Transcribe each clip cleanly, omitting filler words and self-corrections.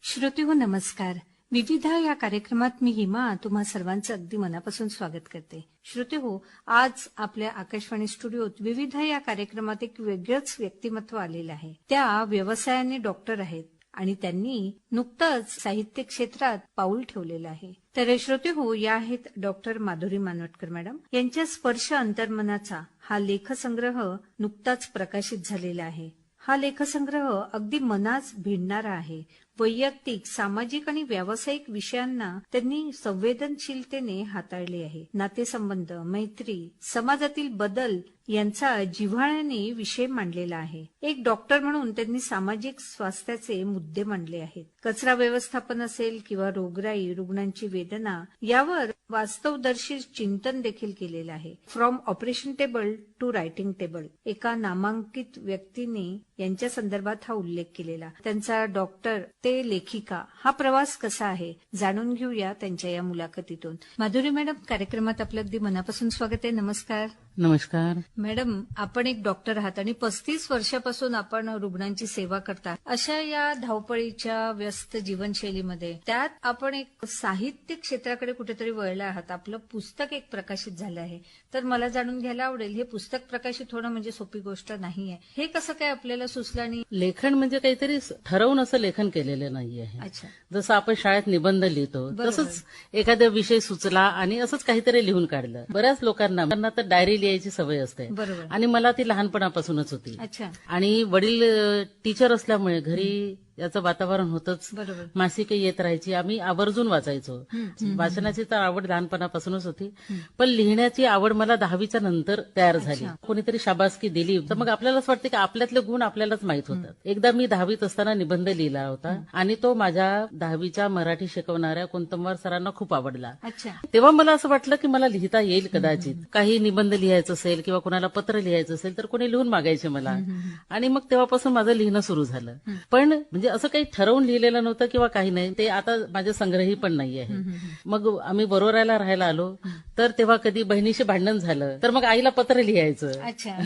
श्रोतेहो नमस्कार. विविधा या कार्यक्रमात मी हिमा तुम्हा सर्वांचं अगदी मनापासून स्वागत करते. श्रोतेहो, आज आपल्या आकाशवाणी स्टुडिओत विविधा या कार्यक्रमात एक वेगळंच व्यक्तिमत्व आलेलं आहे. त्या व्यवसायाने डॉक्टर आहेत आणि त्यांनी नुकतंच साहित्य क्षेत्रात पाऊल ठेवलेलं आहे. तर श्रोतेहो, या आहेत डॉक्टर माधुरी मानवटकर मॅडम. यांच्या स्पर्श अंतर्मनाचा हा लेखसंग्रह नुकताच प्रकाशित झालेला आहे. हा लेखसंग्रह अगदी मनास भिडणारा आहे. वैयक्तिक, सामाजिक आणि व्यावसायिक विषयांना त्यांनी संवेदनशीलतेने हाताळले आहे. नातेसंबंध, मैत्री, समाजातील बदल यांचा जिव्हाळ्याने विषय मांडलेला आहे. एक डॉक्टर म्हणून त्यांनी सामाजिक स्वास्थ्याचे मुद्दे मांडले आहेत. कचरा व्यवस्थापन असेल किंवा रोगराई, रुग्णांची वेदना यावर वास्तवदर्शी चिंतन देखील केलेलं आहे. From operation table to writing table, एका नामांकित व्यक्तीने यांच्या संदर्भात हा उल्लेख केलेला. त्यांचा डॉक्टर ते लेखिका हा प्रवास कसा आहे जाणून घेऊया त्यांच्या या मुलाखतीतून. माधुरी मॅडम, कार्यक्रमात आपलं अगदी मनापासून स्वागत आहे. नमस्कार. नमस्कार मॅडम, आपण एक डॉक्टर आहात आणि 35 वर्षापासून आपण रुग्णांची सेवा करता. अशा या धावपळीच्या व्यस्त जीवनशैलीमध्ये त्यात आपण एक साहित्य क्षेत्राकडे कुठेतरी वळला आहात. आपलं पुस्तक एक प्रकाशित झालं आहे. तर मला जाणून घ्यायला आवडेल, हे पुस्तक प्रकाशित होणं म्हणजे सोपी गोष्ट नाहीये. हे कसं काय आपल्याला सुचलं? आणि लेखन म्हणजे काहीतरी ठरवून असं लेखन केलेलं नाही आहे. अच्छा, जसं आपण शाळेत निबंध लिहितो तसंच एखादा विषय सुचला आणि असंच काहीतरी लिहून काढलं. बऱ्याच लोकांना तर डायरी लिहायची सवय असते बरोबर. आणि मला ती लहानपणापासूनच होती. अच्छा, आणि वडील टीचर असल्यामुळे घरी याचं वातावरण होतच. बरोबर. मासिके येत राहायची, आम्ही आवर्जून वाचायचो. वाचनाची तर आवड लहानपणापासूनच होती, पण लिहिण्याची आवड मला 10वीच्या नंतर तयार झाली. कोणीतरी शाबासकी दिली तर मग आपल्यालाच वाटते की आपल्यातले गुण आपल्यालाच माहित होतात. एकदा मी 10वीत असताना निबंध लिहिला होता आणि तो माझ्या 10वीच्या मराठी शिकवणाऱ्या कुंतमवार सरांना खूप आवडला. अच्छा, तेव्हा मला असं वाटलं की मला लिहिता येईल कदाचित. काही निबंध लिहायचं असेल किंवा कोणाला पत्र लिहायचं असेल तर कोणी लिहून मागायचे मला, आणि मग तेव्हापासून माझं लिहिणं सुरू झालं. पण म्हणजे असं काही ठरवून लिहिलेलं नव्हतं किंवा काही नाही. ते आता माझे संग्रही पण नाही आहे. मग आम्ही बरोबरायला राहायला आलो तर तेव्हा कधी बहिणीशी भांडण झालं तर मग आईला पत्र लिहायचं. अच्छा.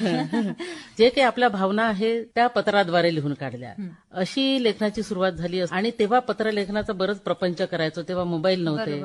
जे काही आपल्या भावना आहे त्या पत्राद्वारे लिहून काढल्या. अशी लेखनाची सुरुवात झाली. आणि तेव्हा पत्र लेखनाचा बरंच प्रपंच करायचो. तेव्हा मोबाईल नव्हते,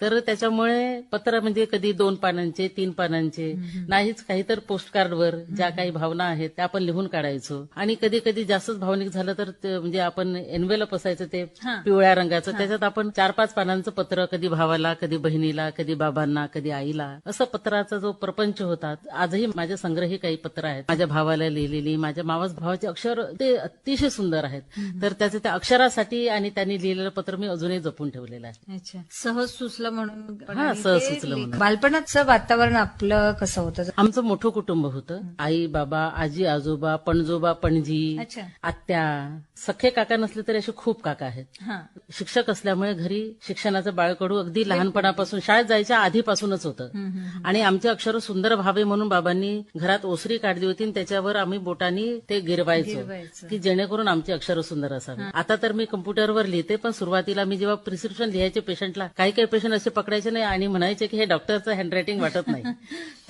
तर त्याच्यामुळे पत्र म्हणजे कधी 2 पानांचे 3 पानांचे नाहीच, काही तर पोस्टकार्डवर ज्या काही भावना आहेत त्या आपण लिहून काढायचो. आणि कधी कधी जास्तच भावनिक झालं तर म्हणजे आपण एन्व्हेलप असायचं ते पिवळ्या रंगाचं, त्याच्यात आपण 4-5 पानांचं पत्र, कधी भावाला, कधी बहिणीला, कधी बाबांना, कधी आईला, असं पत्राचा जो प्रपंच होता. आजही माझ्या संग्रही काही पत्र आहेत. माझ्या भावाला लिहिलेली, माझ्या मावस भावाचे अक्षर ते अतिशय सुंदर आहेत. तर त्याचे त्या अक्षरासाठी आणि त्यांनी लिहिलेलं पत्र मी अजूनही जपून ठेवलेलं आहे. अच्छा, सहज सुचलं म्हणून. हा, सहज सुचलं म्हणून. बालपणाचं वातावरण आपलं कसं होतं? आमचं मोठं कुटुंब होतं. आई, बाबा, आजी, आजोबा, पणजोबा, पणजी, अच्छा, आत्या, सख्खे काका नसले तरी असे खूप काका आहेत. हा, शिक्षक असल्यामुळे घरी शिक्षणाचं बाळकडू अगदी लहानपणापासून शाळेत जायच्या आधीपासूनच होतं. आणि आमचे अक्षर सुंदर व्हावे म्हणून बाबांनी घरात ओसरी काढली होती आणि त्याच्यावर आम्ही बोटांनी ते गिरवायचो की जेणेकरून आमची अक्षर सुंदर असावी. आता तर मी कम्प्युटरवर लिहिते, पण सुरुवातीला मी जेव्हा प्रिस्क्रिप्शन लिहायचे पेशंटला, काही पेशंट असे पकडायचे नाही आणि म्हणायचे की हे डॉक्टरचं हँडरायटिंग वाटत नाही.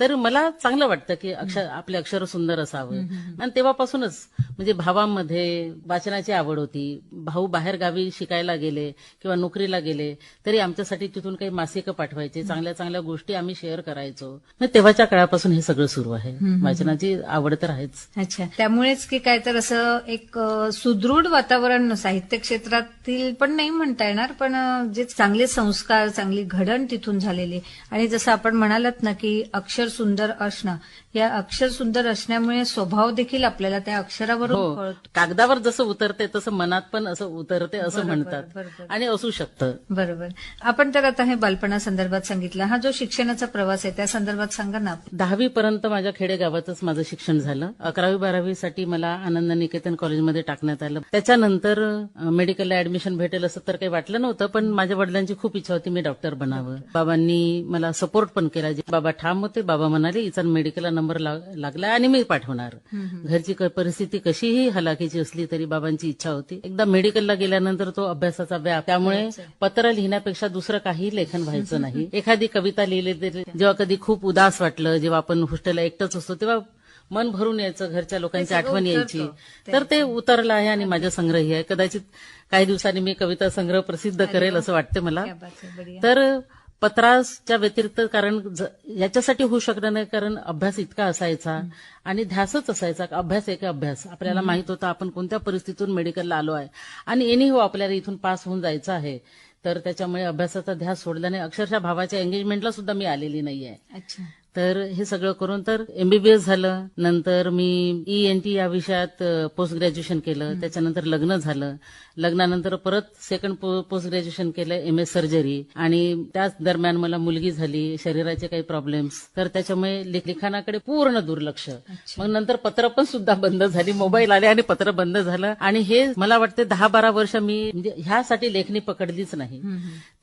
तर मला चांगलं वाटतं की आपले अक्षर सुंदर असावं. आणि तेव्हापासूनच म्हणजे भावांमध्ये वाचनाची आवड होती. भाऊ बाहेर गावी शिकायला गेले किंवा नोकरीला गेले तरी आमच्यासाठी तिथून काही मासिकं पाठवायचे, चांगल्या चांगल्या गोष्टी आम्ही शेअर करायचो. म्हणजे तेव्हाच्या काळापासून हे सगळं सुरू आहे. वाचनाची आवड तर आहेच. अच्छा, त्यामुळेच की काय तर असं एक सुदृढ वातावरण साहित्य क्षेत्रातील पण नाही म्हणता येणार, पण जे चांगले संस्कार, चांगली घडण तिथून झालेली. आणि जसं आपण म्हणालात ना की अक्षर सुंदर असणं, या अक्षर सुंदर असण्यामुळे स्वभाव देखील आपल्याला त्या अक्षरावरून कळतो. कागदावर जसं उतरते तसं मनात पण असं उतरते असं म्हणतात आणि असू शकतं. बरोबर. आपण तर आता हे बालपणासंदर्भात सांगितलं. हा जो शिक्षणाचा प्रवास आहे त्या संदर्भात सांगा ना. 10वी पर्यंत माझ्या खेडेगावातच माझं शिक्षण झालं. 11वी-12वी साठी मला आनंद निकेतन कॉलेजमध्ये टाकण्यात आलं. त्याच्यानंतर मेडिकलला ऍडमिशन भेटेल असं तर काही वाटलं नव्हतं, पण माझ्या वडिलांची खूप इच्छा होती मी डॉक्टर बनावं. बाबांनी मला सपोर्ट पण केला. बाबा ठाम होते. बाबा म्हणाले हिचा मेडिकलला नंबर लागला आणि मी पाठवणार. घरची परिस्थिती कशीही हलाखीची असली तरी बाबांची इच्छा होती. एकदा मेडिकलला गेल्यानंतर तो अभ्यासाचा व्याप, त्यामुळे पत्र लिहिण्यापेक्षा दुसरं काही लेखन व्हायचं नाही. एखादी कविता लिहिली तरी जेव्हा कधी खूप उदास वाटलं, जेव्हा आपण हॉस्टेलला एकटंच असतो तेव्हा मन भरून यायचं, घरच्या लोकांची सगळं आठवण उतरतं. यायची. तर ते उतरलं आहे आणि माझ्या संग्रही आहे. कदाचित काही दिवसांनी मी कविता संग्रह प्रसिद्ध करेल असं वाटते मला. क्या बात है, बढिया. तर पत्राच्या व्यतिरिक्त कारण याच्यासाठी होऊ शकलं नाही, कारण अभ्यास इतका असायचा आणि ध्यासच असायचा. अभ्यास एक अभ्यास. आपल्याला माहित होतं आपण कोणत्या परिस्थितीतून मेडिकलला आलो आहे आणि एनी हो आपल्याला इथून पास होऊन जायचं आहे. तर त्याच्यामुळे अभ्यासाचा ध्यास सोडला नाही. अक्षरशः भावाच्या एंगेजमेंटला सुद्धा मी आलेली नाहीये. अच्छा. तर हे सगळं करून तर एमबीबीएस झालं. नंतर मी ENT या विषयात पोस्ट ग्रॅज्युएशन केलं. त्याच्यानंतर लग्न झालं. लग्नानंतर परत सेकंड पोस्ट ग्रॅज्युएशन केलं, MS सर्जरी. आणि त्याच दरम्यान मला मुलगी झाली, शरीराचे काही प्रॉब्लेम्स. तर त्याच्यामुळे लिखाणाकडे पूर्ण दुर्लक्ष. मग नंतर पत्र पण सुद्धा बंद झाली. मोबाईल आले आणि पत्र बंद झालं. आणि हे मला वाटते 10-12 वर्ष मी म्हणजे ह्यासाठी लेखणी पकडलीच नाही.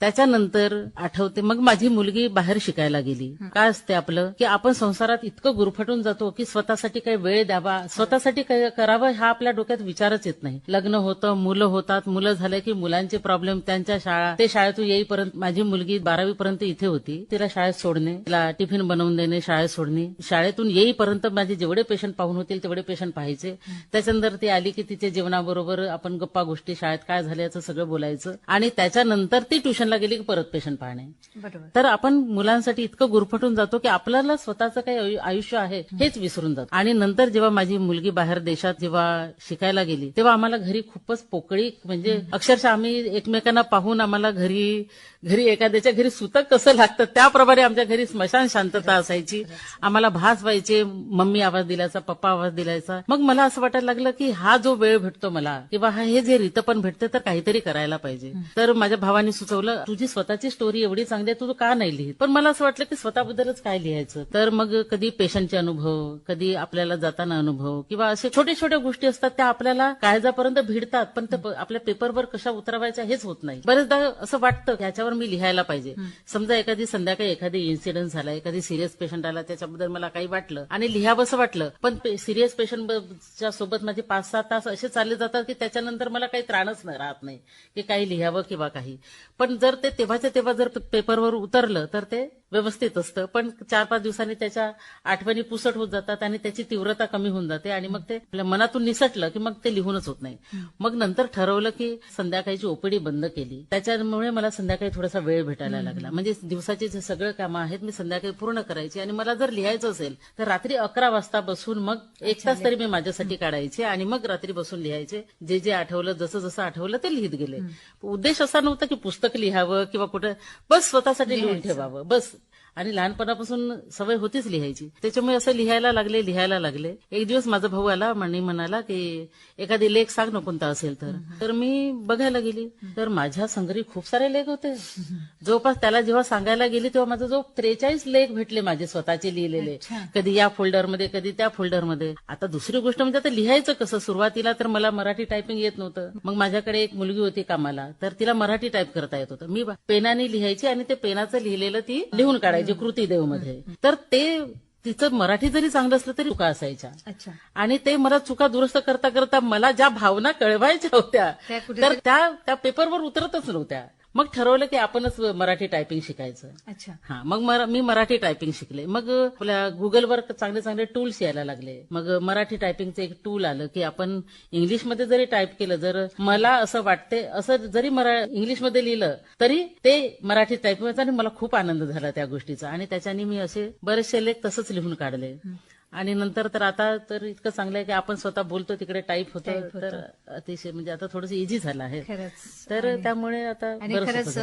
त्याच्यानंतर आठवते मग माझी मुलगी बाहेर शिकायला गेली. काय असते आपलं की आपण संसारात इतकं गुरफटून जातो की स्वतःसाठी काही वेळ द्यावा, स्वतःसाठी काही करावं हा आपल्या डोक्यात विचारच येत नाही. लग्न होतं, मुलं होतात, मुलं झालं की मुलांचे प्रॉब्लेम, त्यांच्या शाळा, ते शाळेतून येईपर्यंत माझी मुलगी 12वी पर्यंत इथे होती. तिला शाळेत सोडणे, तिला टिफिन बनवून देणे, शाळेत सोडणे. शाळेतून येईपर्यंत माझे जेवढे पेशंट पाहून होतील तेवढे पेशंट पाहायचे. त्याच्यानंतर ती आली की तिच्या जेवणाबरोबर आपण गप्पा गोष्टी, शाळेत काय झाले याचं सगळं बोलायचं. आणि त्याच्यानंतर ती ट्युशनला गेली की परत पेशंट पाहणे. बरोबर. तर आपण मुलांसाठी इतकं गुरफटून जातो की आपल्याला स्वतःचं काही आयुष्य आहे हेच विसरून जातो. आणि नंतर जेव्हा माझी मुलगी बाहेर देशात जेव्हा शिकायला गेली तेव्हा आम्हाला घरी खूपच पोकळी, म्हणजे अक्षरशः आम्ही एकमेकांना पाहून आम्हाला घरी एखाद्याच्या घरी सुतक कसं लागतं त्याप्रमाणे आमच्या घरी स्मशान शांतता असायची. आम्हाला भास व्हायचे, मम्मी आवाज दिलायचा, पप्पा आवाज दिलायचा. मग मला असं वाटायला लागलं की हा जो वेळ भेटतो मला किंवा हे जे रीत पण भेटते तर काहीतरी करायला पाहिजे. तर माझ्या भावाने सुचवलं तुझी स्वतःची स्टोरी एवढी चांगली आहे, तू का नाही लिहित. पण मला असं वाटलं की स्वतःबद्दलच काय लिहायचं. तर मग कधी पेशंटचे अनुभव, कधी आपल्याला जाताना अनुभव किंवा असे छोट्या छोट्या गोष्टी असतात त्या आपल्याला काळजापर्यंत भिडतात, पण ते आपल्या पेपरवर कशा उतरवायच्या हेच होत नाही. बरेचदा असं वाटतं की ह्याच्यावर मी लिहायला पाहिजे. समजा एखादी संध्याकाळी एखादी इन्सिडेंट झाला, एखादी सिरियस पेशंट आला, त्याच्याबद्दल मला काही वाटलं आणि लिहावंसं वाटलं, पण सिरियस पेशंटच्या सोबत माझे 5-6 तास असे चालले जातात की त्याच्यानंतर मला काही त्राणच राहत नाही की काही लिहावं किंवा काही. पण जर ते तेव्हाच्या तेव्हा जर पेपरवर उतरलं तर ते व्यवस्थित असतं. पण 4-5 दिवसांनी त्याच्या आठवणी पुसट होत जातात आणि त्याची तीव्रता कमी होऊन जाते आणि मग ते आपल्या मनातून निसटलं की मग ते लिहूनच होत नाही. मग नंतर ठरवलं की संध्याकाळची ओपीडी बंद केली. त्याच्यामुळे मला संध्याकाळी थोडासा वेळ भेटायला लागला. म्हणजे दिवसाचे जे सगळे कामं आहेत मी संध्याकाळी पूर्ण करायची आणि मला जर लिहायचं असेल तर रात्री 11 वाजता बसून मग 1 तास तरी मी माझ्यासाठी काढायचे आणि मग रात्री बसून लिहायचे. जे जे आठवलं, जसं जसं आठवलं ते लिहित गेले. उद्देश असा नव्हता की पुस्तक लिहावं किंवा कुठं, बस स्वतःसाठी लिहून ठेवावं बस. आणि लहानपणापासून सवय होतीच लिहायची. त्याच्यामुळे असं लिहायला लागले. एक दिवस माझा भाऊ आला आणि म्हणाला की एखादी लेख सांग ना कोणता असेल तर मी बघायला गेली तर माझ्या संग्रही खूप सारे लेख होते. जवळपास त्याला जेव्हा सांगायला गेली तेव्हा माझा जो 43 लेख भेटले माझे स्वतःचे लिहिलेले, कधी या फोल्डरमध्ये कधी त्या फोल्डरमध्ये. आता दुसरी गोष्ट म्हणजे आता लिहायचं कसं. सुरुवातीला तर मला मराठी टायपिंग येत नव्हतं. मग माझ्याकडे एक मुलगी होती कामाला, तर तिला मराठी टाईप करता येत होतं. मी पेनाने लिहायची आणि ते पेनाचं लिहिलेलं ती लिहून काढायची कृती देवमध्ये. तर ते तिचं मराठी जरी चांगलं असलं तरी चुका असायच्या. अच्छा. आणि ते मला चुका दुरुस्त करता करता मला ज्या भावना कळवायच्या होत्या तर त्या पेपरवर उतरतच नव्हत्या. मग ठरवलं की आपणच मराठी टायपिंग शिकायचं. अच्छा. हा, मग मी मराठी टायपिंग शिकले. मग आपल्या गुगलवर चांगले चांगले टूल्स यायला लागले. मग मराठी टायपिंगचं एक टूल आलं की आपण इंग्लिशमध्ये जरी टाईप केलं, जर मला असं वाटते असं जरी इंग्लिशमध्ये लिहिलं तरी ते मराठी टायपिंग व्हायचं. आणि मला खूप आनंद झाला त्या गोष्टीचा. आणि त्याच्याने मी असे बरेचसे लेख तसंच लिहून काढले. आणि नंतर तर आता तर इतकं चांगलं आहे की आपण स्वतः बोलतो तिकडे टाईप होतं, तर अतिशय म्हणजे आता थोडंसं इझी झालं आहे. तर त्यामुळे आता आणि खरंच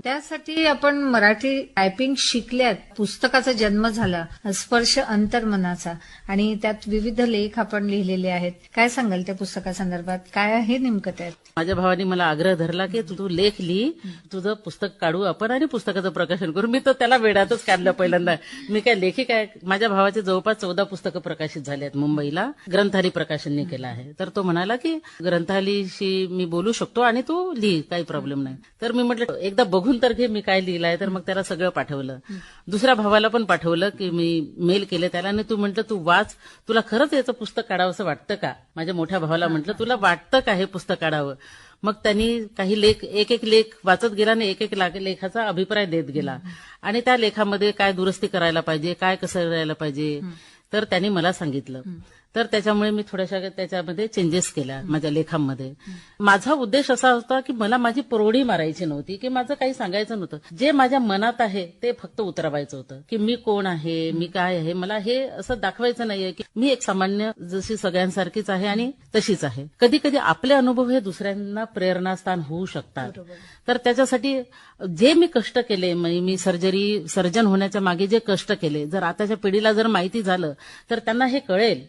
त्यासाठी आपण मराठी टायपिंग शिकल्यात. पुस्तकाचा जन्म झाला, स्पर्श अंतर्मनाचा, आणि त्यात विविध लेख आपण लिहिलेले आहेत. काय सांगाल त्या पुस्तकासंदर्भात, काय आहे नेमकं त्यात? माझ्या भावाने मला आग्रह धरला की तू लेख लिही, तुझं पुस्तक काढू आपण आणि पुस्तकाचं प्रकाशन करू. मी तर त्याला वेडातच काढलं पहिल्यांदा. मी काय लेखिक आहे. माझ्या भावाचे जवळपास 14 पुस्तकं प्रकाशित झाली आहेत मुंबईला. ग्रंथाली प्रकाशनने केलं आहे. तर तो म्हणाला की ग्रंथालीशी मी बोलू शकतो आणि तू लिही, काही प्रॉब्लेम नाही. तर मी म्हटलं एकदा बघून तर घे मी काय लिहिलंय. तर मग त्याला सगळं पाठवलं. दुसऱ्या भावाला पण पाठवलं की मी मेल केले त्याला आणि तू म्हटलं तू वाच, तुला खरंच याचं पुस्तक काढावंसं वाटतं का. माझ्या मोठ्या भावाला म्हटलं तुला वाटतं का हे पुस्तक काढावं. मग त्यांनी काही लेख, एक लेख वाचत गेला आणि एक लेखाचा अभिप्राय देत गेला. आणि त्या लेखामध्ये काय दुरुस्ती करायला पाहिजे, काय कसं करायला पाहिजे, तर त्यांनी मला सांगितलं. तर त्याच्यामुळे मी थोड्याशा त्याच्यामध्ये चेंजेस केल्या माझ्या लेखांमध्ये. माझा उद्देश असा होता की मला माझी प्रौढी मारायची नव्हती, की माझं काही सांगायचं नव्हतं. जे माझ्या मनात आहे ते फक्त उतरवायचं होतं, की मी कोण आहे, मी काय आहे. मला हे असं दाखवायचं नाहीये की मी एक सामान्य जशी सगळ्यांसारखीच आहे आणि तशीच आहे. कधी कधी आपले अनुभव हे दुसऱ्यांना प्रेरणास्थान होऊ शकतात. तर त्याच्यासाठी जे मी कष्ट केले, म्हणजे मी सर्जन होण्याच्या मागे जे कष्ट केले, जर आताच्या पिढीला जर माहिती झालं तर त्यांना हे कळेल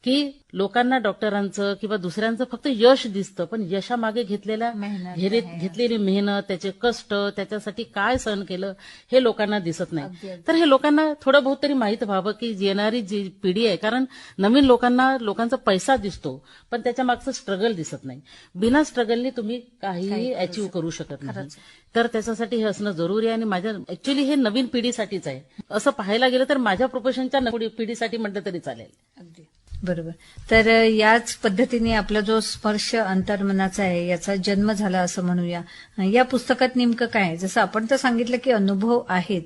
की लोकांना डॉक्टरांचं किंवा दुसऱ्यांचं फक्त यश दिसतं, पण यशामागे घेतलेली मेहनत, त्याचे कष्ट, त्याच्यासाठी काय सहन केलं हे लोकांना दिसत नाही. तर हे लोकांना थोडं बहुत तरी माहित व्हावं की येणारी जी पिढी आहे, कारण नवीन लोकांचा पैसा दिसतो पण त्याच्या मागचं स्ट्रगल दिसत नाही. बिना स्ट्रगलने तुम्ही काहीही अचीव्ह करू शकत नाही. तर त्याच्यासाठी हे असणं जरुरी आहे. आणि माझ्या ऍक्च्युली हे नवीन पिढीसाठीच आहे. असं पाहायला गेलं तर माझ्या प्रोफेशनच्या पिढीसाठी म्हटलं तरी चालेल. अगदी बरोबर. तर याच पद्धतीने आपला जो स्पर्श अंतर्मनाचा आहे याचा जन्म झाला असं म्हणूया. या पुस्तकात नेमकं काय आहे? जसं आपण तर सांगितलं की अनुभव आहेत,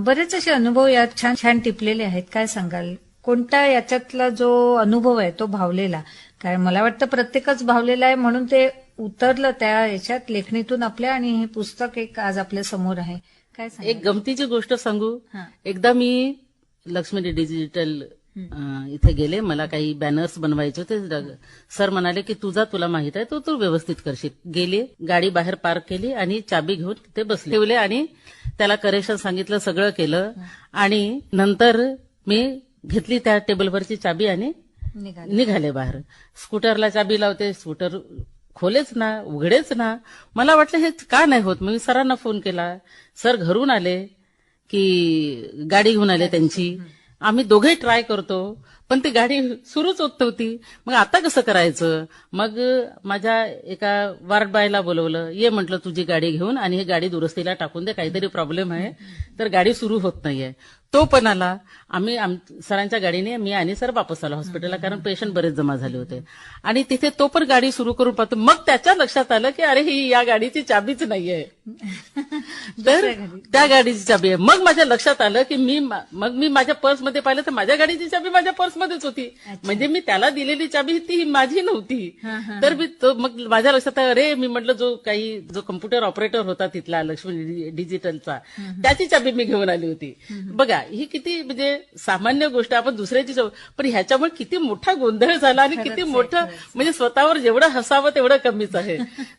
बरेच असे अनुभव यात छान छान टिपलेले आहेत. काय सांगाल, कोणता याच्यातला जो अनुभव आहे तो भावलेला? काय मला वाटतं प्रत्येकच भावलेला आहे म्हणून ते उतरलं त्या याच्यात लेखणीतून आपल्या, आणि हे पुस्तक एक आज आपल्या समोर आहे. काय सांगाल? एक गमतीची गोष्ट सांगू. एकदा मी लक्ष्मी डिजिटल इथे गेले, मला काही बॅनर्स बनवायचे होते. सर म्हणाले की तुला माहित आहे तू व्यवस्थित करशील. गेले, गाडी बाहेर पार्क केली आणि चाबी घेऊन तिथे बसले, ठेवले आणि त्याला करेक्शन सांगितलं, सगळं केलं. आणि नंतर मी घेतली त्या टेबलवरची चाबी आणि निघाले बाहेर. स्कूटरला चाबी लावते, स्कूटर खोलेच ना, उघडेच ना. मला वाटलं हे का नाही होत. मी सरांना फोन केला. सर घरून आले की गाडी घेऊन आले त्यांची. आम्ही दोघे ट्राय करतो पण ती गाडी सुरूच होत नव्हती. मग आता कसं करायचं? मग माझ्या एका वार्ड बायला बोलवलं. ये म्हटलं तुझी गाडी घेऊन आणि ही गाडी दुरुस्तीला टाकून दे, काहीतरी प्रॉब्लेम आहे, तर गाडी सुरू होत नाहीये. तो पण आला. आम्ही सरांच्या गाडीने मी आणि सर वापस आलो हॉस्पिटलला, कारण पेशंट बरेच जमा झाले होते. आणि तिथे तो पण गाडी सुरू करून पाहतो. मग त्याच्या लक्षात आलं की अरे ही या गाडीची चाबीच नाहीये. तर त्या गाडीची चाबी आहे. मग माझ्या लक्षात आलं की मी माझ्या पर्समध्ये पाहिलं तर माझ्या गाडीची चाबी माझ्या पर्समध्येच होती. म्हणजे मी त्याला दिलेली चाबी ती माझी नव्हती. तर मग माझ्या लक्षात आलं, अरे मी म्हटलं जो कम्प्युटर ऑपरेटर होता तिथला लक्ष्मी डिजिटलचा, त्याची चाबी मी घेऊन आली होती. बघा ही किती म्हणजे सामान्य गोष्ट, आपण दुसऱ्याची पण ह्याच्यामुळे किती मोठा गोंधळ झाला आणि किती मोठं म्हणजे स्वतःवर जेवढं हसावं तेवढं कमीच आहे.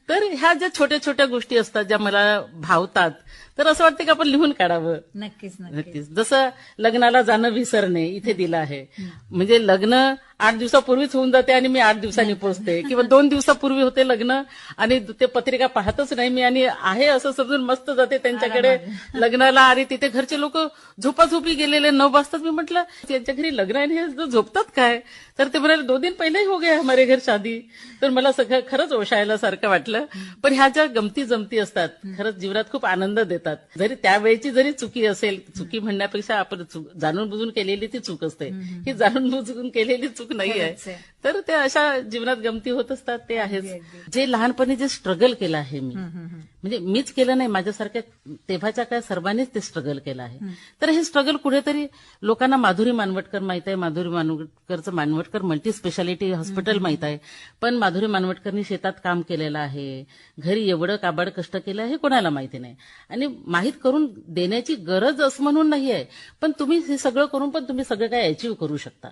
तर ह्या ज्या छोट्या छोट्या गोष्टी असतात ज्या मला भावतात, तर असं वाटतं की आपण लिहून काढावं. नक्कीच. जसं लग्नाला जाणं विसरणे इथे दिलं आहे. म्हणजे लग्न 8 दिवसापूर्वीच होऊन जाते आणि मी 8 दिवसांनी पोहोचते, किंवा 2 दिवसापूर्वी होते लग्न आणि ते पत्रिका पाहतच नाही मी, आणि आहे असं समजून मस्त जाते त्यांच्याकडे लग्नाला. आणि तिथे घरचे लोक झोपाझोपी गेलेले 9 वाजता. मी म्हटलं त्यांच्या घरी लग्न आहे हे झोपतात काय? तर ते म्हणाले 2 दिन पहिले हो गया हमारे घर शादी. तर मला सगळं खरंच ओशायला सारखं वाटलं. पण ह्या ज्या गमती जमती असतात खरंच जीवनात खूप आनंद देतात. जरी त्यावेळेची जरी चुकी असेल, चुकी म्हणण्यापेक्षा आपण जाणून बुजून केलेली ती चूक असते, ही जाणून बुजून केलेली चूक नाही आहे. तर ते अशा जीवनात गमती होत असतात. ते आहेच. जे लहानपणी जे स्ट्रगल केलं आहे मी, म्हणजे मीच केलं नाही, माझ्यासारख्या तेव्हाच्या काय सर्वांनीच ते स्ट्रगल केलं आहे. तर हे स्ट्रगल कुठेतरी लोकांना माधुरी मानवटकर माहित आहे. Madhuri मानवटकरचं Manwatkar multi speciality hospital माहित आहे. पण माधुरी मानवटकरनी शेतात काम केलेलं आहे, घरी एवढं काबाड कष्ट केलं आहे, कोणाला माहिती नाही. आणि माहीत करून देण्याची गरज असं म्हणून नाही आहे, पण तुम्ही हे सगळं करून पण तुम्ही सगळं काही अचीव्ह करू शकता,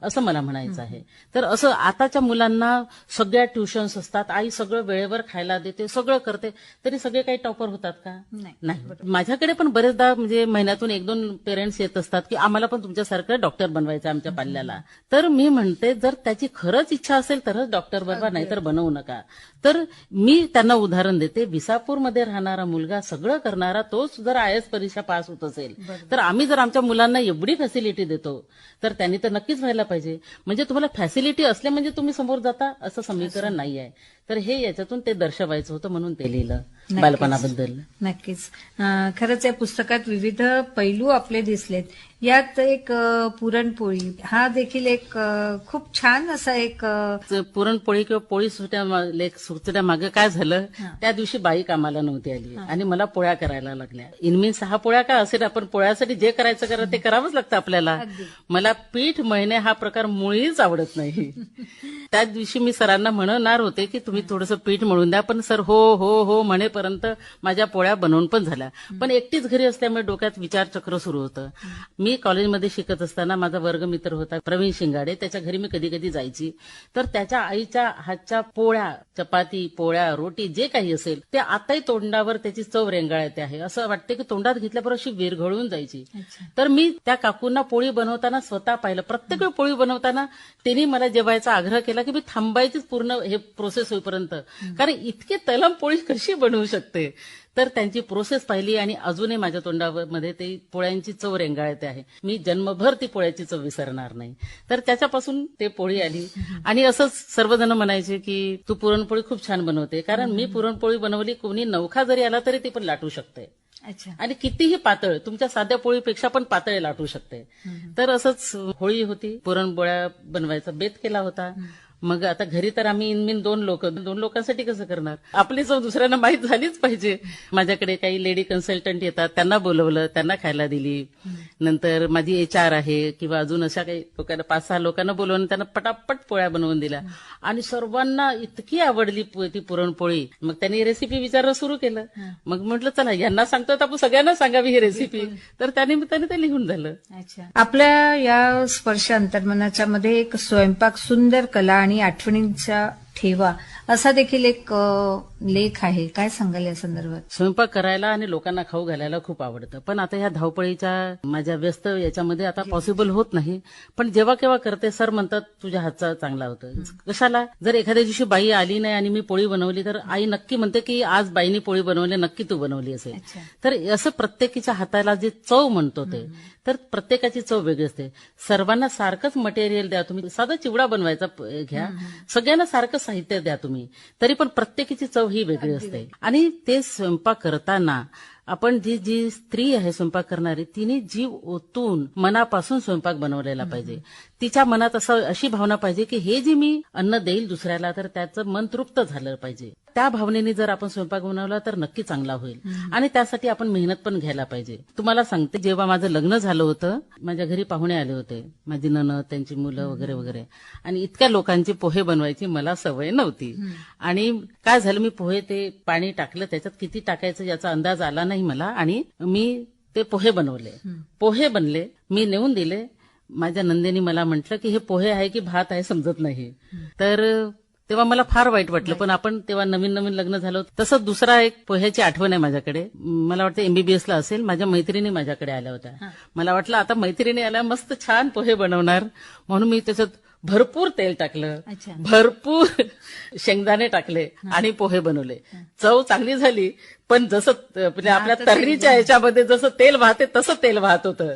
असं मला म्हणायचं आहे. तर असं आताच्या मुलांना सगळ्या ट्युशन्स असतात, आई सगळं वेळेवर खायला देते, सगळं करते, तरी सगळे काही टॉपर होतात का? नाही. माझ्याकडे पण बरेचदा म्हणजे महिन्यातून 1-2 पेरेंट्स येत असतात की आम्हाला पण तुमच्यासारखं डॉक्टर बनवायचं आमच्या पाल्याला. तर मी म्हणते जर त्याची खरंच इच्छा असेल तरच डॉक्टर बनवा, नाहीतर बनवू नका. तर मी त्यांना उदाहरण देते. विसापूरमध्ये राहणारा मुलगा सगळं करणारा, तोच जर IAS परीक्षा पास होत असेल तर आम्ही जर आमच्या मुलांना एवढी फॅसिलिटी देतो तर त्यांनी तर नक्कीच व्हायला पाहिजे. म्हणजे तुम्हाला फॅसिलिटी असले म्हणजे तुम्ही समोर जाता असं समीकरण नाही आहे. तर हे याच्यातून ते दर्शवायचं होतं म्हणून ते लिहिलं बालपणाबद्दल. नक्कीच. खरंच या पुस्तकात विविध पैलू आपले दिसलेत. यात एक पुरणपोळी हा देखील एक खूप छान असा एक पुरणपोळी किंवा पोळी सुटण्या मागे काय झालं, त्या दिवशी बाई कामाला नव्हती आली आणि मला पोळ्या करायला लागल्या. इनमीन 6 पोळ्या का असेल, आपण पोळ्यासाठी जे करायचं करा ते करावंच लागतं आपल्याला. मला पीठ मळणे हा प्रकार मुळीच आवडत नाही. त्याच दिवशी मी सरांना म्हणणार होते की तुम्ही थोडंसं पीठ मळून द्या, पण सर हो हो हो म्हणेपर्यंत माझ्या पोळ्या बनवून पण झाल्या. पण एकटीच घरी असल्यामुळे डोक्यात विचारचक्र सुरू होतं. मी कॉलेजमध्ये शिकत असताना माझा वर्गमित्र होता प्रवीण शिंगाडे, त्याच्या घरी मी कधी कधी जायची. तर त्याच्या आईच्या हातच्या पोळ्या, चपाती, पोळ्या, रोटी जे काही असेल ते आताही तोंडावर त्याची चव रेंगाळते आहे. असं वाटते की तोंडात घेतल्याबरोबर अशी विरघळून जायची. तर मी त्या काकूंना पोळी बनवताना स्वतः पाहिलं. प्रत्येक वेळी पोळी बनवताना त्यांनी मला जेवायचा आग्रह केला की मी थांबायचीच पूर्ण हे प्रोसेस होईपर्यंत, कारण इतके तलम पोळी कशी बनवू शकते. तर त्यांची प्रोसेस पाहिली आणि अजूनही माझ्या तोंडामध्ये ते पोळ्यांची चव रेंगाळते आहे. मी जन्मभर ती पोळ्याची चव विसरणार नाही. तर त्याच्यापासून ते पोळी आली. आणि असंच सर्वजण म्हणायचे की तू पुरणपोळी खूप छान बनवते, कारण मी पुरणपोळी बनवली, कोणी नवखा जरी आला तरी ती पण लाटू शकते. आणि कितीही पातळ, तुमच्या साध्या पोळीपेक्षा पण पातळ लाटू शकते. तर असंच होळी होती, पुरणपोळ्या बनवायचा बेत केला होता. मग आता घरी तर आम्ही इनमीन 2 लोकांसाठी कसं करणार, आपली चव दुसऱ्यांना माहीत झालीच पाहिजे. माझ्याकडे काही लेडी कन्सल्टंट येतात, त्यांना बोलवलं, त्यांना खायला दिली. नंतर माझी HR आहे किंवा अजून अशा काही लोकांना 5-6 लोकांना बोलवून त्यांना पटापट पोळ्या बनवून दिल्या आणि सर्वांना इतकी आवडली ती पुरणपोळी. मग त्यांनी रेसिपी विचारणं सुरू केलं. मग म्हटलं चला यांना सांगतो आपण सगळ्यांना सांगावी ही रेसिपी. तर त्यानिमित्ताने ते लिहून झालं. आपल्या या स्पर्श अंतर्मनाच्या मध्ये एक स्वयंपाक सुंदर कला आणि आठवणींचा ठेवा असा देखील एक लेख आहे. काय सांगाल या संदर्भात? स्वयंपाक करायला आणि लोकांना खाऊ घालायला खूप आवडतं, पण आता ह्या धावपळीच्या माझ्या व्यस्त याच्यामध्ये आता पॉसिबल होत नाही. पण जेव्हा केव्हा करते, सर म्हणतात तुझ्या हातचा चांगला होतं. कशाला? जर एखाद्या दिवशी बाई आली नाही आणि मी पोळी बनवली तर आई नक्की म्हणते की आज बाईनी पोळी बनवली, नक्की तू बनवली असेल. तर असं प्रत्येकीच्या हाताला जे चव म्हणतो ते, तर प्रत्येकाची चव वेगळी असते. सर्वांना सारखंच मटेरियल द्या तुम्ही, साधा चिवडा बनवायचा घ्या, सगळ्यांना सारखं साहित्य द्या तुम्ही, तरी पण प्रत्येकीची चव ही वेगळी असते. आणि ते स्वयंपाक करताना आपण जी स्त्री आहे स्वयंपाक करणारी, तिने जीव ओतून मनापासून स्वयंपाक बनवलेला पाहिजे. तिच्या मनात अशी भावना पाहिजे की हे जे मी अन्न देईल दुसऱ्याला तर त्याचं मन तृप्त झालं पाहिजे. त्या भावनेने जर आपण स्वयंपाक बनवला तर नक्की चांगला होईल. आणि त्यासाठी आपण मेहनत पण घ्यायला पाहिजे. तुम्हाला सांगते, जेव्हा माझं लग्न झालं होतं, माझ्या घरी पाहुणे आले होते, माझी नणद, त्यांची मुलं वगैरे वगैरे, आणि इतक्या लोकांची पोहे बनवायची मला सवय नव्हती. आणि काय झालं, मी पोहे ते पाणी टाकलं, त्याच्यात किती टाकायचं याचा अंदाज आला नाही मला, आणि मी ते पोहे बनवले. पोहे बनले, मी नेऊन दिले. माझ्या नंदेनी मला म्हटलं की हे पोहे आहे की भात आहे समजत नाही. तर तेव्हा मला फार वाईट वाटलं. पण आपण तेव्हा नवीन नवीन लग्न झालं. तसंच दुसरा एक पोह्याची आठवण आहे माझ्याकडे. मला वाटतं MBBS ला असेल, माझ्या मैत्रिणी माझ्याकडे आल्या होत्या. मला वाटलं आता मैत्रिणी आल्या, मस्त छान पोहे बनवणार, म्हणून मी त्याच्यात भरपूर तेल टाकलं, भरपूर शेंगदाणे टाकले आणि पोहे बनवले. चव चांगली झाली, पण जसं म्हणजे आपल्या तर्रीच्या याच्यामध्ये जसं तेल वाहते तसं तेल वाहत होतं.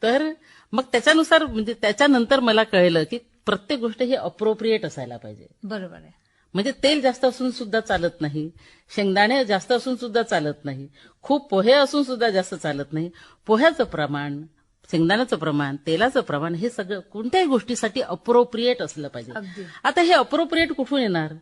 तर मग त्याच्यानुसार, म्हणजे त्याच्यानंतर मला कळलं की प्रत्येक गोष्ट ही अप्रोप्रिएट असायला पाहिजे. बरोबर आहे. म्हणजे तेल जास्त असून सुद्धा चालत नाही, शेंगदाणे जास्त असून सुद्धा चालत नाही, खूप पोहे असून सुद्धा जास्त चालत नाही. पोह्याचं प्रमाण, शेंगदाण्याचं प्रमाण, तेलाचं प्रमाण, हे सगळं कोणत्याही गोष्टीसाठी अप्रोप्रिएट असलं पाहिजे. आता हे अप्रोप्रिएट कुठून येणार?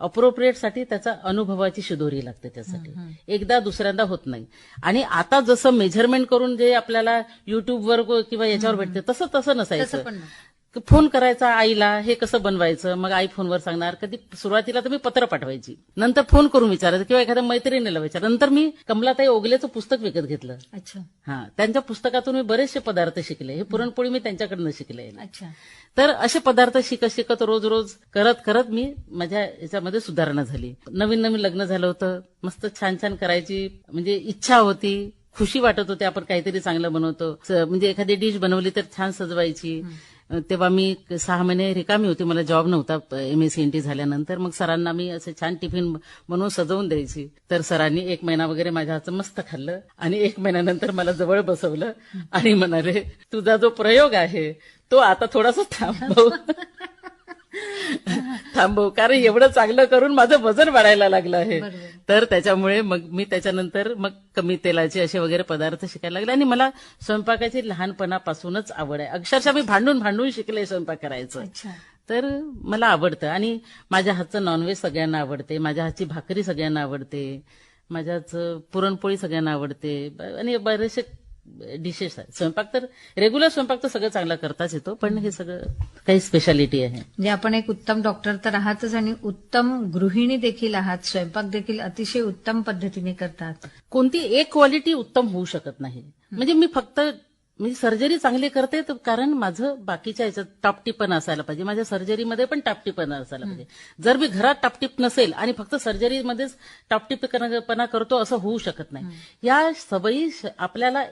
अप्रोप्रिएटसाठी त्याचा अनुभवाची शिदोरी लागते. त्यासाठी एकदा दुसऱ्यांदा होत नाही. आणि आता जसं मेजरमेंट करून जे आपल्याला युट्यूबवर किंवा याच्यावर भेटते तसं नसायचं. फोन करायचा आईला, हे कसं बनवायचं, मग आई फोनवर सांगणार. कधी सुरुवातीला तर मी पत्र पाठवायची, नंतर फोन करून विचारायचं किंवा एखाद्या मैत्रिणीला विचार. नंतर मी कमलाताई ओगलेचं पुस्तक विकत घेतलं. त्यांच्या पुस्तकातून मी बरेचसे पदार्थ शिकले. हे पुरणपोळी मी त्यांच्याकडनं शिकले. तर असे पदार्थ शिकत रोज रोज करत मी माझ्या याच्यामध्ये सुधारणा झाली. नवीन लग्न झालं होतं, मस्त छान छान करायची म्हणजे इच्छा होती, खुशी वाटत होती, आपण काहीतरी चांगलं बनवतो. म्हणजे एखादी डिश बनवली तर छान सजवायची. तेव्हा मी 6 महिने रिकामी होती, मला जॉब नव्हता MSc झाल्यानंतर. मग सरांना मी असे छान टिफिन बनवून सजवून द्यायची. तर सरांनी 1 महिना वगैरे माझ्या हातचं मस्त खाल्लं आणि 1 महिन्यानंतर मला जवळ बसवलं आणि म्हणाले, तुझा जो प्रयोग आहे तो आता थोडासा थांबव. थांबव, कारण एवढं चांगलं करून माझं वजन वाढायला लागलं आहे. बरोबर. तर त्याच्यामुळे मग मी त्याच्यानंतर मग कमी तेलाचे असे वगैरे पदार्थ शिकायला लागले. आणि मला स्वयंपाकाची लहानपणापासूनच आवड आहे. अक्षरशः मी भांडून भांडून शिकले स्वयंपाक करायचं. अच्छा. तर मला आवडतं. आणि माझ्या हातचं नॉनव्हेज सगळ्यांना आवडते, माझ्या हातची भाकरी सगळ्यांना आवडते, माझ्या हातचं पुरणपोळी सगळ्यांना आवडते, आणि बरेचसे डिशेस आहेत. स्वयंपाक तर रेग्युलर स्वयंपाक तर सगळं चांगला करताच येतो, पण हे सगळं काही स्पेशालिटी आहे. म्हणजे आपण एक उत्तम डॉक्टर तर आहातच आणि उत्तम गृहिणी देखील आहात. स्वयंपाक देखील अतिशय उत्तम पद्धतीने करतात. कोणती एक क्वालिटी उत्तम होऊ शकत नाही. म्हणजे मी फक्त सर्जरी चांगली करते तर कारण माझं बाकीच्या याच्यात टापटीपण असायला पाहिजे. माझ्या सर्जरीमध्ये पण टापटीपण असायला पाहिजे. जर मी घरात टापटीप नसेल आणि फक्त सर्जरीमध्येच टापटीपणा करतो असं होऊ शकत नाही. या सवयी आपल्याला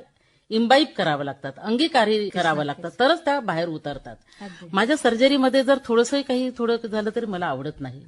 इम्बाईब करावं लागतात, अंगीकारी करावं लागतात, तरच त्या बाहेर उतरतात. अगदी. माझ्या सर्जरीमध्ये जर थोडंसं काही थोडं झालं तरी मला आवडत नाही.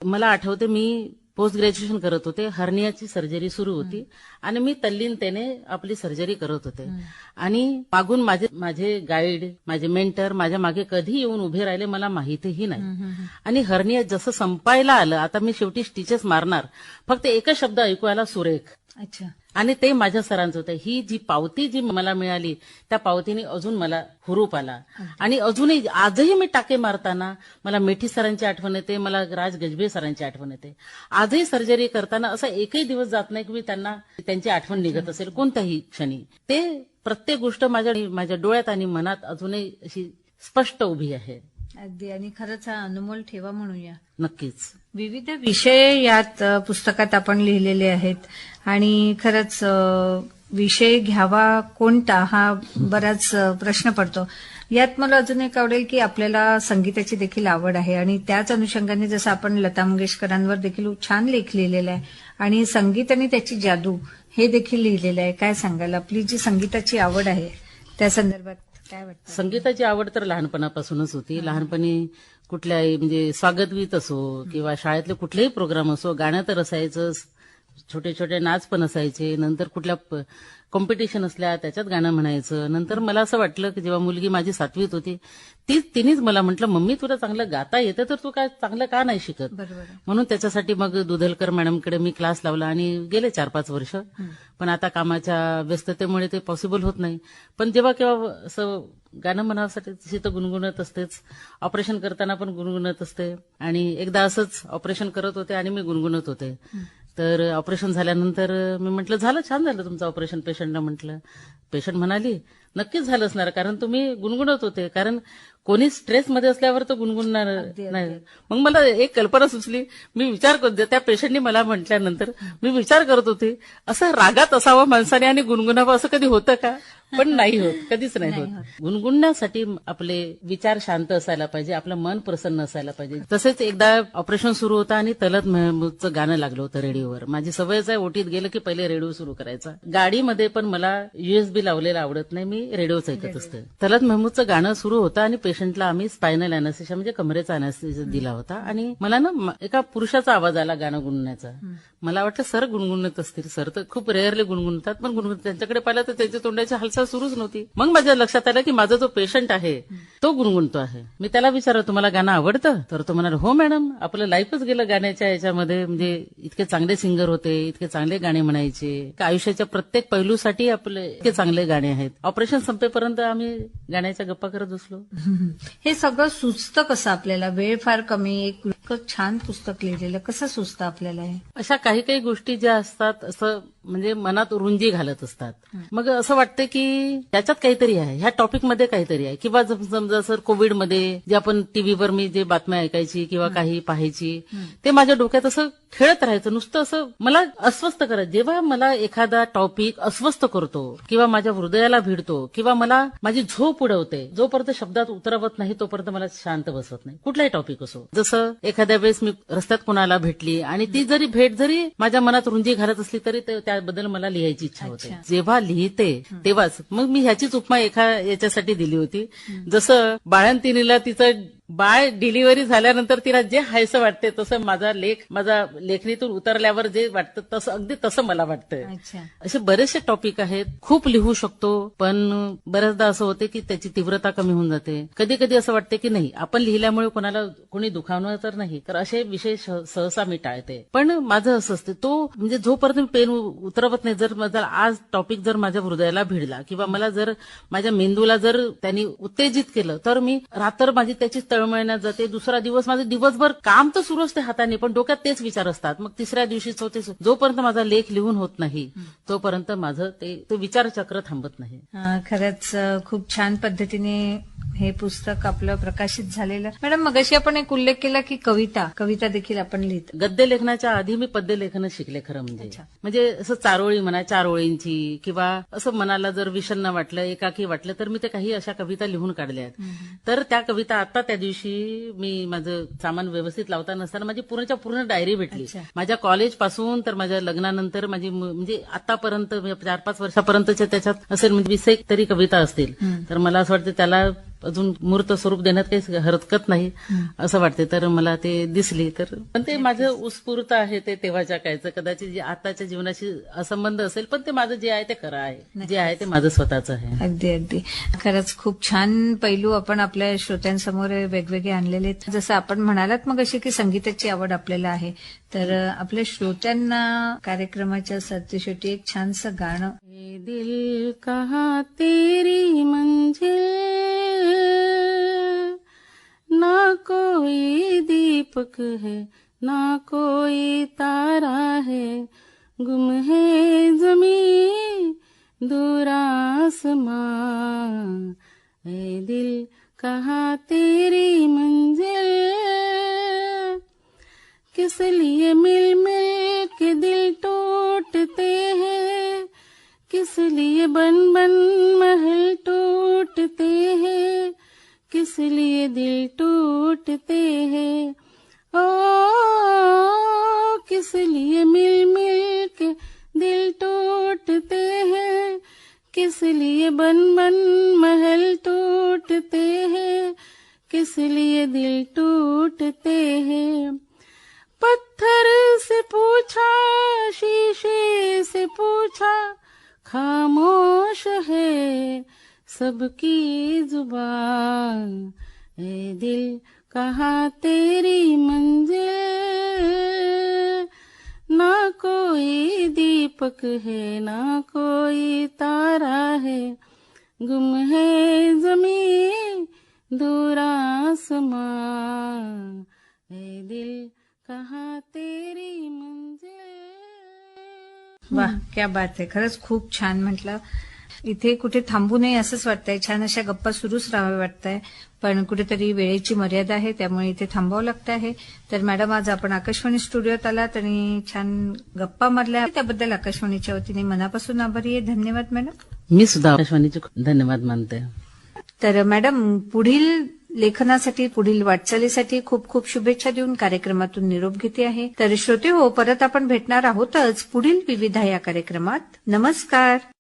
मला आठवते मी पोस्ट ग्रॅज्युएशन करत होते, हर्नियाची सर्जरी सुरू होती आणि मी तल्लीनतेने आपली सर्जरी करत होते. आणि मागून माझे गाईड, माझे मेंटर माझ्या मागे कधी येऊन उभे राहिले मला माहितीही नाही. आणि हर्निया जसं संपायला आलं, आता मी शेवटी स्टिचेस मारणार, फक्त एकच शब्द ऐकू आला, सुरेख. अच्छा. आणि ते माझ्या सरांचं होतं. ही जी पावती जी मला मिळाली त्या पावतीने अजून मला हुरूप आला. आणि अजूनही आजही मी टाके मारताना मला मेठी सरांची आठवण येते, मला राज गजबे सरांची आठवण येते. आजही सर्जरी करताना असा एकही दिवस जात नाही की मी त्यांची आठवण निघत असेल कोणत्याही क्षणी. ते प्रत्येक गोष्ट माझ्या डोळ्यात आणि मनात अजूनही अशी स्पष्ट उभी आहे. अगदी. आणि खरंच हा अनमोल ठेवा म्हणूया. नक्कीच. विविध विषय यात पुस्तकात आपण लिहिलेले आहेत आणि खरंच विषय घ्यावा कोणता हा बराच प्रश्न पडतो. यात मला अजून एक आवडेल की आपल्याला संगीताची देखील आवड आहे आणि त्याच अनुषंगाने जसं आपण लता मंगेशकरांवर देखील छान लेख लिहिलेला आहे आणि संगीत आणि त्याची जादू हे देखील लिहिलेलं आहे. काय सांगाल, आपली जी संगीताची आवड आहे त्या संदर्भात काय वाटतं? संगीताची आवड तर लहानपणापासूनच होती. लहानपणी कुठल्याही म्हणजे स्वागतगीत असो किंवा शाळेतले कुठलेही प्रोग्राम असो, गाणं तर असायचं, छोटे छोटे नाच पण असायचे. नंतर कुठल्या कॉम्पिटिशन असल्या त्याच्यात गाणं म्हणायचं. नंतर मला असं वाटलं की जेव्हा मुलगी माझी 7वीत होती तिनेच मला म्हटलं, मम्मी तुला चांगलं गाता येतं तर तू काय चांगलं का नाही शिकत. बरोबर. म्हणून त्याच्यासाठी मग दुधलकर मॅडमकडे मी क्लास लावला आणि गेले 4-5 वर्ष. पण आता कामाच्या व्यस्ततेमुळे ते पॉसिबल होत नाही. पण जेव्हा केव्हा असं गाणं म्हणासाठी तशी तर गुणगुणत असतेच. ऑपरेशन करताना पण गुणगुणत असते. आणि एकदा असंच ऑपरेशन करत होते आणि मी गुणगुणत होते. तर ऑपरेशन झाल्यानंतर मी म्हटलं, झालं, छान झालं तुमचं ऑपरेशन. पेशंटला म्हटलं, पेशंट म्हणाली, नक्कीच झालं असणार कारण तुम्ही गुणगुणत होते. कारण कोणी स्ट्रेसमध्ये असल्यावर तर गुणगुणणार नाही. मग मला एक कल्पना सुचली. मी विचार करत त्या पेशंटनी मला म्हटल्यानंतर मी विचार करत होते, असं रागात असावं माणसाने आणि गुणगुणावं असं कधी होतं का? पण नाही होत, कधीच नाही होत. गुणगुणण्यासाठी आपले विचार शांत असायला पाहिजे, आपलं मन प्रसन्न असायला पाहिजे. तसेच एकदा ऑपरेशन सुरू होतं आणि तलत महमूदचं गाणं लागलं होतं रेडिओवर. माझी सवयच आहे, ओटीत गेलं की पहिले रेडिओ सुरू करायचा. गाडीमध्ये पण मला USB लावलेलं आवडत नाही, मी रेडिओच ऐकत असते. तलत महमूदचं गाणं सुरू होतं आणि पेशंटला आम्ही स्पायनल अॅनेस्थेशिया म्हणजे कमरेचा अॅनेस्थेशिया दिला होता. आणि मला ना एका पुरुषाचा आवाज आला गाणं गुणगुणण्याचा. मला वाटलं सर गुणगुणत असतील, सर तर खूप रेअरली गुणगुणतात, पण गुणगुणत त्यांच्याकडे पाहिलं तर त्यांच्या तोंडाची हालचाल सुरूच नव्हती. मग माझ्या लक्षात आलं की माझा जो पेशंट आहे तो गुणगुणतो आहे. मी त्याला विचारलं, तुम्हाला गाणं आवडतं? तर तो म्हणाला, हो मॅडम, आपलं लाईफच गेलं गाण्याच्या याच्यामध्ये. म्हणजे इतके चांगले सिंगर होते, इतके चांगले गाणे म्हणायचे. आयुष्याच्या प्रत्येक पैलूसाठी आपले इतके चांगले गाणे आहेत. ऑपरेशन संपेपर्यंत आम्ही गाण्याच्या गप्पा करत बसलो. हे सगळं सुचतं कसं आपल्याला? वेळ फार कमी, एक इतकं छान पुस्तक लिहिलेलं कसं सुचतं आपल्याला हे? अशा काही काही गोष्टी ज्या असतात असं म्हणजे मनात रुंजी घालत असतात. मग असं वाटतं की त्याच्यात काहीतरी आहे, ह्या टॉपिकमध्ये काहीतरी आहे. किंवा समजा सर कोविडमध्ये जे आपण टीव्हीवर मी जे बातम्या ऐकायची किंवा काही पाहायची ते माझ्या डोक्यात असं खेळत राहायचं, नुसतं असं मला अस्वस्थ करत. जेव्हा मला एखादा टॉपिक अस्वस्थ करतो किंवा माझ्या हृदयाला भिडतो किंवा मला माझी झोप उडवते, जोपर्यंत शब्दात उतरवत नाही तोपर्यंत मला शांत बसवत नाही. कुठलाही टॉपिक असो. जसं एखाद्या वेळेस मी रस्त्यात कोणाला भेटली आणि ती जरी भेट जरी माझ्या मनात रुंजी घालत असली तरी त्याबद्दल मला लिहायची इच्छा होते. जेव्हा लिहिते तेव्हाच मग मी ह्याचीच उपमा याच्यासाठी दिली होती. जसं बाळंतिणीला तिचं बाळ डिलिव्हरी झाल्यानंतर तिला जे हायसं वाटते तसं माझा लेखणीतून उतरल्यावर जे वाटतं तसं अगदी तसं मला वाटतं. अच्छा. असे बरेचसे टॉपिक आहेत, खूप लिहू शकतो, पण बऱ्याचदा असं होते की त्याची तीव्रता कमी होऊन जाते. कधी कधी असं वाटते की नाही, आपण लिहिल्यामुळे कोणी दुखावणार तर नाही, तर असे विषय सहसा मी टाळते. पण माझं असं असते, तो म्हणजे जोपर्यंत मी पेन उतरवत नाही, जर माझा आज टॉपिक जर माझ्या हृदयाला भिडला किंवा मला जर माझ्या मेंदूला जर त्यांनी उत्तेजित केलं, तर मी रात्र माझी त्याची तळमळण्यात जाते. दुसरा दिवस माझं दिवसभर काम तर सुरू असते हाताने, पण डोक्यात तेच विचार असतात. मग तिसऱ्या दिवशी जोपर्यंत माझा लेख लिहून होत नाही तोपर्यंत माझं ते विचारचक्र थांबत नाही. खरंच खूप छान पद्धतीने हे पुस्तक आपलं प्रकाशित झालेलं. मॅडम, मगाशी आपण एक उल्लेख केला की कविता देखील आपण लिहितो. गद्य लेखनाच्या आधी मी पद्य लेखन शिकले खरं म्हणजे असं चारोळी म्हणा, 4 ओळींची, किंवा असं मनाला जर विषण्ण वाटलं, एकाकी वाटलं, तर मी ते काही अशा कविता लिहून काढल्या आहेत. तर त्या कविता आता त्या दिवशी मी माझं सामान व्यवस्थित लावता नसताना माझी पूर्ण डायरी भेटली. माझ्या कॉलेज पासून तर माझ्या लग्नानंतर माझी म्हणजे आतापर्यंत 4-5 वर्षापर्यंतच्या त्याच्यात असेल म्हणजे 20 तरी कविता असतील. तर मला असं वाटतं त्याला अजून मूर्त स्वरूप देण्यात काही हरकत नाही असं वाटते. तर मला ते दिसली, तर पण ते माझं उत्स्फूर्त आहे, ते तेव्हाच्या कायचं. कदाचित जे आताच्या जीवनाशी असंबंध असेल, पण ते माझं जे आहे ते खरं आहे, जे आहे ते माझं स्वतःच आहे. अगदी खरंच खूप छान पैलू आपण आपल्या श्रोत्यांसमोर वेगवेगळे आणलेले. जसं आपण म्हणालात मग अशी की संगीताची आवड आपल्याला आहे, तर आपल्या श्रोत्यांना कार्यक्रमाच्या शेवटी एक छानसं गाणं. ये दिल कहाँ तेरी मंजिल, ना कोई दीपक है ना कोई तारा है, गुम है जमीन दूर आसमां, ऐ दिल कहाँ तेरी मंजिल, किस लिए मिल मिल के दिल टूटते हैं, किस लिए बन बन महल टूटते हैं, किस लिए दिल टूटते हैं, ओ किस लिए मिल मिल के दिल टूटते हैं, किस लिए बन बन महल टूटते हैं, किस लिए दिल टूटते हैं. पत्थर से पूछा, शीशे से पूछा, खामोश है सबकी जुबान, ऐ दिल कहाँ तेरी मंजिल, ना कोई दीपक है ना कोई तारा है, गुम है जमीन दूर आसमां, ऐ दिल कहाँ तेरी मंजिल. वाह, क्या बात आहे. खरंच खूप छान म्हटलं. इथे कुठे थांबू नये असंच वाटतंय. छान अशा गप्पा सुरूच राहाव्या वाटतंय, पण कुठेतरी वेळेची मर्यादा आहे, त्यामुळे इथे थांबावं लागतं आहे. तर मॅडम, आज आपण आकाशवाणी स्टुडिओत आलात आणि छान गप्पा मारल्या, त्याबद्दल आकाशवाणीच्या वतीने मनापासून आभारी आहे. धन्यवाद मॅडम. मी सुद्धा आकाशवाणीचे धन्यवाद मानते. तर मॅडम, पुढील लेखनासाठी, पुढील वाटचालीसाठी खूप खूप शुभेच्छा देऊन कार्यक्रमातून निरोप घेते आहे. तर श्रोते हो, परत आपण भेटणार आहोतच पुढील विविधा या कार्यक्रमात. नमस्कार.